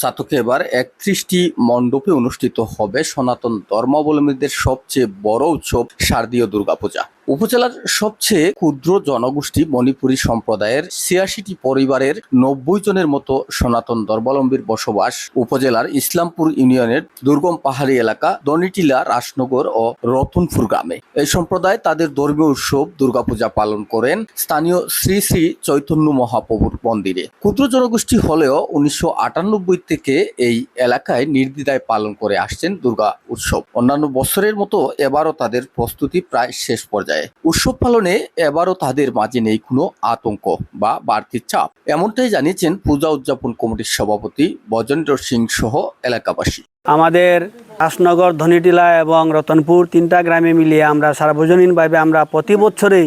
সাতকে এবার ৩১টি মণ্ডপে অনুষ্ঠিত হবে সনাতন ধর্মাবলম্বীদের সবচেয়ে বড় উৎসব শারদীয় দুর্গাপূজা। উপজেলার সবচেয়ে ক্ষুদ্র জনগোষ্ঠী মণিপুরী সম্প্রদায়ের ৮৬টি পরিবারের ৯০ জনের মতো সনাতন ধর্মাবলম্বীর বসবাস উপজেলার ইসলামপুর ইউনিয়নের দুর্গম পাহাড়ি এলাকা দনিটিলা, রাজনগর ও রতনপুর গ্রামে। এই সম্প্রদায় তাদের ধর্মীয় উৎসব দুর্গাপূজা পালন করেন স্থানীয় শ্রী শ্রী চৈতন্য মহাপ্রভুর মন্দিরে। ক্ষুদ্র জনগোষ্ঠী হলেও ১৯৯৮ থেকে এই এলাকায় নির্দ্বিধায় পালন করে আসছেন দুর্গা উৎসব। অন্যান্য বছরের মতো এবারও তাদের প্রস্তুতি প্রায় শেষ পর্যায়ে। উৎসব পালনে এবারও তাদের মাঝে নেই কোনো আতঙ্ক বা বাড়তি চাপ, এমনটাই জানিয়েছেন পূজা উদযাপন কমিটির সভাপতি বজেন্দ্র সিং সহ এলাকাবাসী। আমাদের রাজনগর, ধনিটিলা এবং রতনপুর তিনটা গ্রামে মিলিয়ে আমরা সার্বজনীনভাবে আমরা প্রতি বছরেই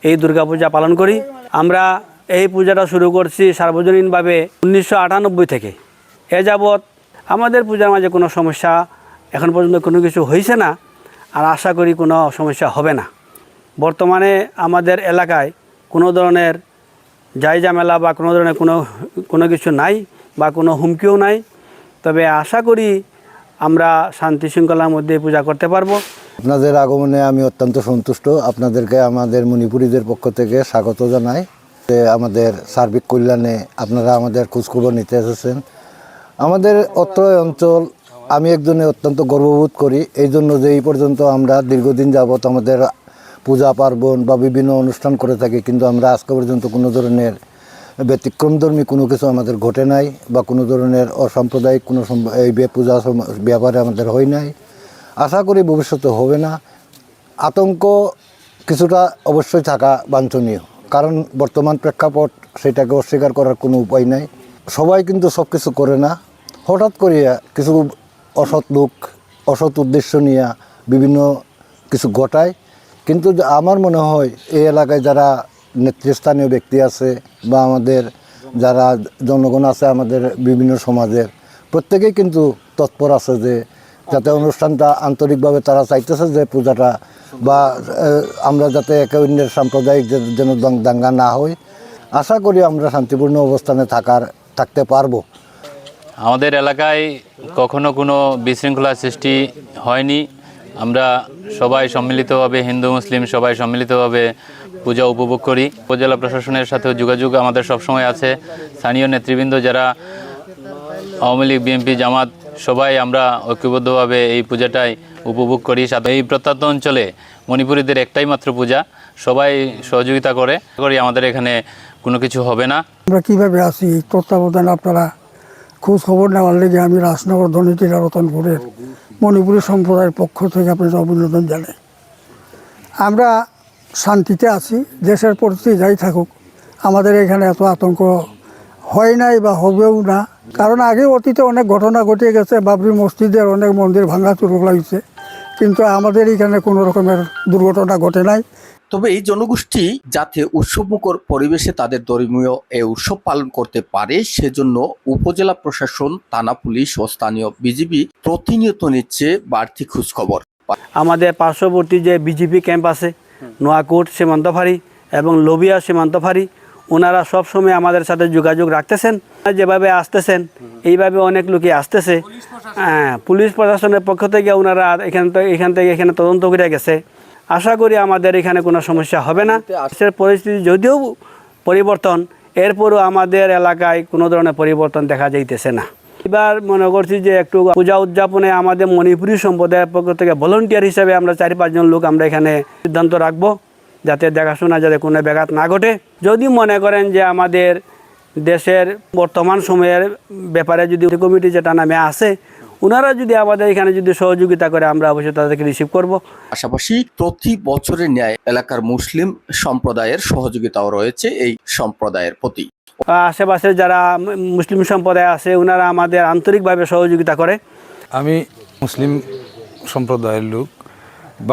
এই দুর্গাপূজা পালন করি। আমরা এই পূজাটা শুরু করছি সার্বজনীনভাবে ১৯৯৮ থেকে। এ যাবৎ আমাদের পূজার মাঝে কোনো সমস্যা এখন পর্যন্ত কোনো কিছু হয়েছে না, আর আশা করি কোনো সমস্যা হবে না। বর্তমানে আমাদের এলাকায় কোনো ধরনের ঝামেলা বা কোনো ধরনের কোনো কিছু নাই বা কোনো হুমকিও নাই। তবে আশা করি আমরা শান্তি শৃঙ্খলার মধ্যে পূজা করতে পারবো। আপনাদের আগমনে আমি অত্যন্ত সন্তুষ্ট। আপনাদেরকে আমাদের মণিপুরীদের পক্ষ থেকে স্বাগত জানাই। আমাদের সার্বিক কল্যাণে আপনারা আমাদের খোঁজখবর নিতে এসেছেন। আমাদের অত্র অঞ্চল আমি একজনে অত্যন্ত গর্ববোধ করি এই জন্য যে এই পর্যন্ত আমরা দীর্ঘদিন যাবৎ আমাদের পূজা পার্বণ বা বিভিন্ন অনুষ্ঠান করে থাকি, কিন্তু আমরা আজকে পর্যন্ত কোনো ধরনের ব্যতিক্রমধর্মী কোনো কিছু আমাদের ঘটে নাই বা কোনো ধরনের অসাম্প্রদায়িক কোনো এই পূজা ব্যাপারে আমাদের হয় নাই। আশা করি ভবিষ্যতে হবে না। আতঙ্ক কিছুটা অবশ্যই থাকা বাঞ্ছনীয়, কারণ বর্তমান প্রেক্ষাপট সেটাকে অস্বীকার করার কোনো উপায় নাই। সবাই কিন্তু সব কিছু করে না, হঠাৎ করিয়া কিছু অসৎ লোক অসৎ উদ্দেশ্য নিয়ে বিভিন্ন কিছু ঘটায়। কিন্তু আমার মনে হয় এই এলাকায় যারা নেতৃস্থানীয় ব্যক্তি আছে বা আমাদের যারা জনগণ আছে আমাদের বিভিন্ন সমাজের, প্রত্যেকেই কিন্তু তৎপর আছে যে যাতে অনুষ্ঠানটা আন্তরিকভাবে তারা চাইতেছে যে পূজাটা বা আমরা যাতে একে অন্যের সাম্প্রদায়িক যেন দাঙ্গা না হয়। আশা করি আমরা শান্তিপূর্ণ অবস্থানে থাকতে পারবো। আমাদের এলাকায় কখনো কোনো বিশৃঙ্খলা সৃষ্টি হয়নি। আমরা সবাই সম্মিলিতভাবে, হিন্দু মুসলিম সবাই সম্মিলিতভাবে পূজা উপভোগ করি। উপজেলা প্রশাসনের সাথে যোগাযোগ আমাদের সবসময় আছে। স্থানীয় নেতৃবৃন্দ যারা আওয়ামী লীগ, বিএনপি, জামাত সবাই আমরা ঐক্যবদ্ধভাবে এই পূজাটাই উপভোগ করি। এই প্রত্যন্ত অঞ্চলে মণিপুরীদের একটাই মাত্র পূজা, সবাই সহযোগিতা করে আমাদের এখানে কোনো কিছু হবে না। আমরা কীভাবে আছি তত্ত্বাবধান আপনারা খোঁজ খবর নেওয়ার লেগে আমি রাজনগর, ধনিটিলা, রতনপুরের মণিপুরী সম্প্রদায়ের পক্ষ থেকে আপনাদের অভিনন্দন জানাই। আমরা শান্তিতে আছি। দেশের পরিস্থিতি যাই থাকুক, আমাদের এখানে এত আতঙ্ক হয় নাই বা হবেও না, কারণ আগে অতীতে অনেক ঘটনা ঘটে গেছে। বাবরি মসজিদের অনেক মন্দির ভাঙাচুর লাগিয়েছে, কিন্তু আমাদের এখানে কোনো রকমের দুর্ঘটনা ঘটে নাই। তবে এই জনগোষ্ঠী যাতে উৎসবমুখর পরিবেশে তাদের ধর্মীয় এই উৎসব পালন করতে পারে, সেজন্য উপজেলা প্রশাসন, থানা পুলিশ ও স্থানীয় বিজিবি প্রতিনিয়ত নিচ্ছে বাড়তি খোঁজখবর। আমাদের পার্শ্ববর্তী যে বিজিবি ক্যাম্প আছে, নোয়াকোট সীমান্ত ফাঁড়ি এবং লোবিয়া সীমান্ত ফাঁড়ি, ওনারা সবসময় আমাদের সাথে যোগাযোগ রাখতেছেন। যেভাবে আসতেছেন এইভাবে অনেক লোকই আসতেছে। পুলিশ প্রশাসনের পক্ষ থেকে ওনারা এখানে তদন্ত করে গেছে। আশা করি আমাদের এখানে কোনো সমস্যা হবে না। দেশের পরিস্থিতি যদিও পরিবর্তন, এরপরও আমাদের এলাকায় কোনো ধরনের পরিবর্তন দেখা যাইতেছে না। এবার মনে করছি যে একটু পূজা উদযাপনে আমাদের মণিপুরী সম্প্রদায়ের পক্ষ থেকে ভলেন্টিয়ার হিসেবে আমরা ৪-৫ জন লোক আমরা এখানে সিদ্ধান্ত রাখবো, যাতে দেখাশোনা যাতে কোনো ব্যাঘাত না ঘটে। যদি মনে করেন যে আমাদের দেশের বর্তমান সময়ের ব্যাপারে যদি কমিটি যেটা নামে আছে, ওনারা যদি আমাদের এখানে যদি সহযোগিতা করে, আমরা অবশ্যই তাদেরকে রিসিভ করব। পাশাপাশি প্রতি বছরের ন্যায় এলাকার মুসলিম সম্প্রদায়ের সহযোগিতাও রয়েছে এই সম্প্রদায়ের প্রতি। আশেপাশে যারা মুসলিম সম্প্রদায় আছে ওনারা আমাদের আন্তরিকভাবে সহযোগিতা করে। আমি মুসলিম সম্প্রদায়ের লোক।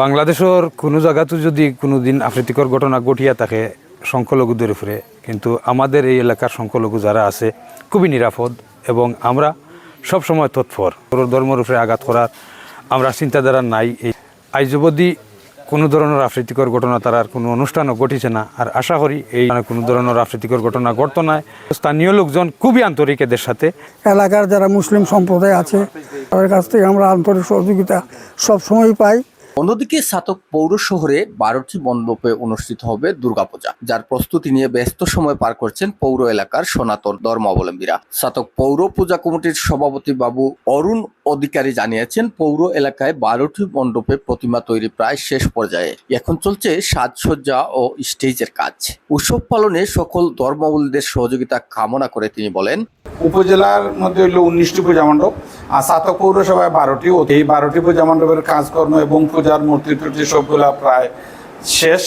বাংলাদেশের কোনো জায়গাতে যদি কোনো দিন আফ্রিতিকর ঘটনা ঘটিয়া থাকে সংখ্যালঘুদের উপরে, কিন্তু আমাদের এই এলাকার সংখ্যালঘু যারা আছে খুবই নিরাপদ এবং আমরা সব সময় তৎপর। ধর্মের উপরে আঘাত করার আমরা চিন্তাধারা নাই। এই আইজবদি কোনো ধরনের আফ্রিতিকর ঘটনা তার আর কোনো অনুষ্ঠানও ঘটিছে না। আর আশা করি এই কোনো ধরনের আফ্রিতিকর ঘটনা ঘটতো না। স্থানীয় লোকজন খুবই আন্তরিক এদের সাথে। এলাকার যারা মুসলিম সম্প্রদায় আছে তাদের কাছ থেকে আমরা আন্তরিক সহযোগিতা সবসময় পাই। অন্যদিকে ছাতক পৌর শহরে 12টি মণ্ডপে অনুষ্ঠিত হবে দুর্গাপূজা, যার প্রস্তুতি নিয়ে ব্যস্ত সময় পার করছেন পৌর এলাকার সনাতন ধর্মাবলম্বীরা। ছাতক পৌর পূজা কমিটির সভাপতি বাবু অরুণ অধিকারী জানিয়েছেন, পৌর এলাকায় 12টি মণ্ডপে প্রতিমা তৈরি প্রায় শেষ পর্যায়ে। এখন চলছে সাজসজ্জা ও স্টেজের কাজ। উৎসব পালনে সকল ধর্মাবলম্বীদের সহযোগিতা কামনা করে তিনি বলেন, উপজেলার মধ্যে হলো 19টি পূজা মণ্ডপ আর ছাতক পৌরসভায় 12টি। এই 12টি পূজা মণ্ডপের কাজকর্ম এবং পূজার মূর্তি টুর্তি সবগুলা প্রায় শেষ।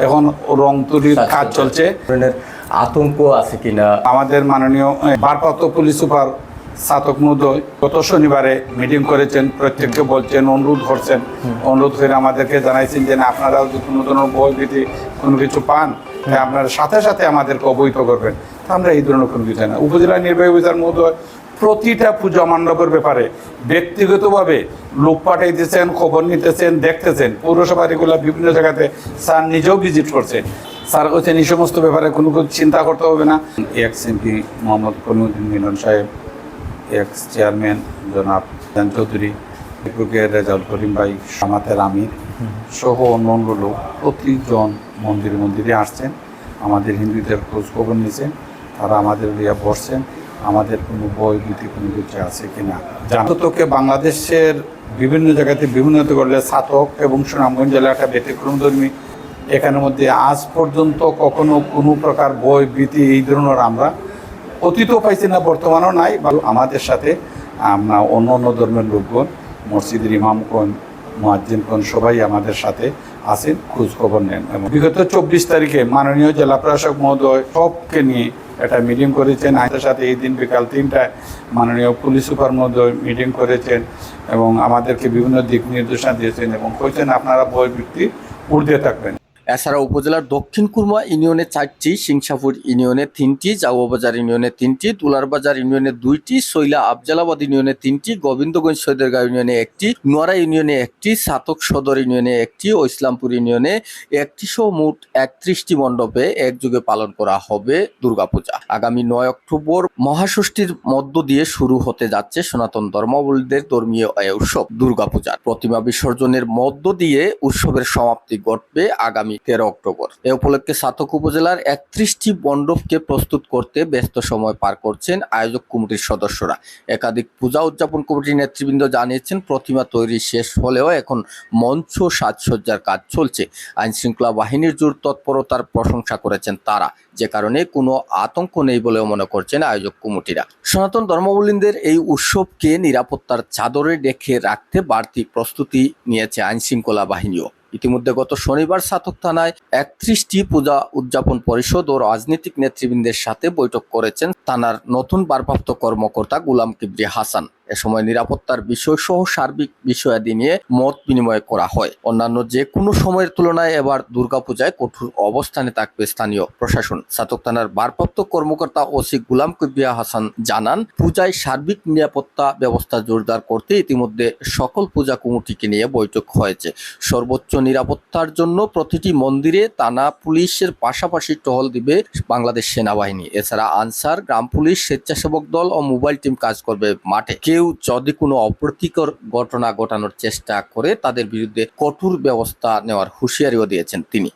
এখন রং তুলির কাজ চলছে। আতঙ্ক আছে কিনা? আমাদের মাননীয় ভারপ্রাপ্ত পুলিশ সুপার ছাতক মহোদয় গত শনিবারে মিটিং করেছেন, প্রত্যেককে বলছেন, অনুরোধ করছেন, অনুরোধ করে আমাদেরকে জানাইছেন যে আপনারাও যদি কোনো ধরনের বই ভীতি কোনো কিছু পান আপনারা সাথে সাথে আমাদেরকে অবহিত করবেন। আমরা এই ধরনের কোনো কিছু না। উপজেলা নির্বাহী অফিসার মহোদয় প্রতিটা পূজা মণ্ডপের ব্যাপারে ব্যক্তিগতভাবে লোক পাঠাইতেছেন, খবর নিতেছেন, দেখতেছেন। পৌরসভার এগুলো বিভিন্ন জায়গাতে স্যার নিজেও ভিজিট করছেন। স্যার বলছেন এই সমস্ত ব্যাপারে কোনো চিন্তা করতে হবে না। এক্স এমপি মোহাম্মদ কমিউদ্দিন মিলন সাহেব, এক্স চেয়ারম্যান জনাব জান চৌধুরী, রেজাউল করিম ভাই, সামাতের আমির সহ অন্য লোক প্রতিজন মন্দিরে আসছেন, আমাদের হিন্দুদের খোঁজ খবর নিয়েছেন। তারা আমাদের লিয়া বসছেন, আমাদের কোনো বই ভীতি কোনো কিছু আছে কিনা জানতকে। বাংলাদেশের বিভিন্ন জায়গাতে বিভিন্ন করলে ছাতক এবং সুনামগঞ্জ জেলা একটা ব্যতিক্রমধর্মী। এখানের মধ্যে আজ পর্যন্ত কখনো কোনো প্রকার বই ভীতি এই ধরনের আমরা অতীতও পাইছি না, বর্তমানেও নাই। আমাদের সাথে আমরা অন্য ধর্মের লোকগণ, মসজিদের ইমামগণ, মুয়াজ্জিনগণ সবাই আমাদের সাথে আসেন, খোঁজ খবর নেন। এবং বিগত 24 তারিখে মাননীয় জেলা প্রশাসক মহোদয় সবকে নিয়ে একটা মিটিং করেছেন। আমাদের সাথে এই দিন বিকাল 3টায় মাননীয় পুলিশ সুপার মহোদয় মিটিং করেছেন এবং আমাদেরকে বিভিন্ন দিক নির্দেশনা দিয়েছেন এবং কইছেন আপনারা বই ভিত্তি ঊর্ধ্বে থাকবেন। এছাড়া উপজেলার দক্ষিণ কুরমা ইউনিয়নে 4টি, সিংসাপুর ইউনিয়নে 3টি, জাউবাজার ইউনিয়নে 3টি, তুলারবাজার ইউনিয়নে 2টি, সৈলা আফজালাবাদ ইউনিয়নে 3টি, গোবিন্দগঞ্জ সৈয়দরগাঁও ইউনিয়নে 1টি, নোয়ারা ইউনিয়নে 1টি, ছাতক সদর ইউনিয়নে 1টি ও ইসলামপুর ইউনিয়নে 1টি সহ মোট 31টি মণ্ডপে একযোগে পালন করা হবে দুর্গাপূজা। আগামী 9 অক্টোবর মহাষষ্ঠীর মধ্য দিয়ে শুরু হতে যাচ্ছে সনাতন ধর্মাবলম্বীদের ধর্মীয় উৎসব দুর্গাপূজা। প্রতিমা বিসর্জনের মধ্য দিয়ে উৎসবের সমাপ্তি ঘটবে আগামী 13 অক্টোবর। এ উপলক্ষে ছাতক উপজেলার 31টি মণ্ডপকে প্রস্তুত করতে ব্যস্ত সময় পার করছেন আয়োজক কমিটির সদস্যরা। একাধিক পূজা উদযাপন কমিটির নেতৃবৃন্দ জানিয়েছেন, প্রতিমা তৈরি শেষ হলেও এখন মঞ্চ সাজসজ্জার কাজ চলছে। আইন শৃঙ্খলা বাহিনীর জোর তৎপরতার প্রশংসা করেছেন তারা, যে কারণে কোনো আতঙ্ক নেই বলেও মনে করছেন আয়োজক কমিটিরা। সনাতন ধর্মাবলম্বীদের এই উৎসবকে নিরাপত্তার চাদরে ঢেকে রাখতে বাড়তি প্রস্তুতি নিয়েছে আইন শৃঙ্খলা বাহিনীও। ইতিমধ্যে গত শনিবার ছাতক থানায় 31টি পূজা উদযাপন পরিষদ ও রাজনৈতিক নেতৃবৃন্দের সাথে বৈঠক করেছেন থানার নতুন ভারপ্রাপ্ত কর্মকর্তা গোলাম কিবরিয়া হাসান। এ সময় নিরাপত্তার বিষয় সহ সার্বিক বিষয়াদি নিয়ে মত বিনিময় করা হয়। অন্যান্য যে কোনো সময়ের তুলনায় এবার দুর্গাপূজায় কঠোর অবস্থানে থাকবে স্থানীয় প্রশাসন। ছাতক থানার ভারপ্রাপ্ত কর্মকর্তা ওসি গোলাম কিবরিয়া হাসান জানান, পূজায় সার্বিক নিরাপত্তা ব্যবস্থা জোরদার করতে ইতিমধ্যে সকল পূজা কমিটিকে নিয়ে বৈঠক হয়েছে। সর্বোচ্চ নিরাপত্তার জন্য প্রতিটি মন্দিরে থানা পুলিশের পাশাপাশি টহল দিবে বাংলাদেশ সেনাবাহিনী। এছাড়া আনসার, গ্রাম পুলিশ, স্বেচ্ছাসেবক দল ও মোবাইল টিম কাজ করবে মাঠে। কেউ যদি কোনো অপ্রীতিকর ঘটনা ঘটানোর চেষ্টা করে তাদের বিরুদ্ধে কঠোর ব্যবস্থা নেওয়ার হুঁশিয়ারিও দিয়েছেন তিনি।